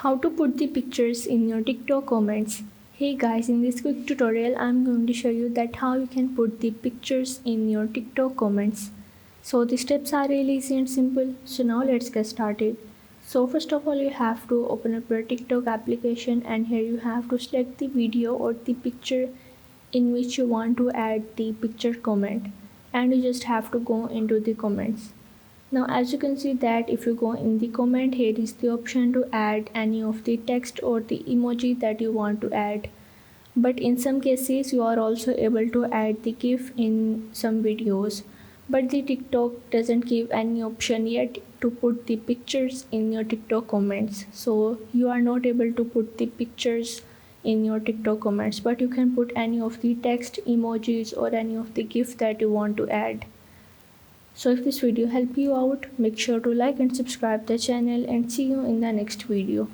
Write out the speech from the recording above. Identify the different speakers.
Speaker 1: How to put the pictures in your TikTok comments. Hey guys, in this quick tutorial I'm going to show you that how you can put the pictures in your TikTok comments. So the steps are really easy and simple. So now let's get started. So first of all you have to open up your TikTok application, and here you have to select the video or the picture in which you want to add the picture comment, and you just have to go into the comments. Now as you can see that if you go in the comment, here is the option to add any of the text or the emoji that you want to add. But in some cases you are also able to add the GIF in some videos. But the TikTok doesn't give any option yet to put the pictures in your TikTok comments. So you are not able to put the pictures in your TikTok comments, but you can put any of the text, emojis or any of the GIF that you want to add. So if this video helped you out, make sure to like and subscribe the channel, and see you in the next video.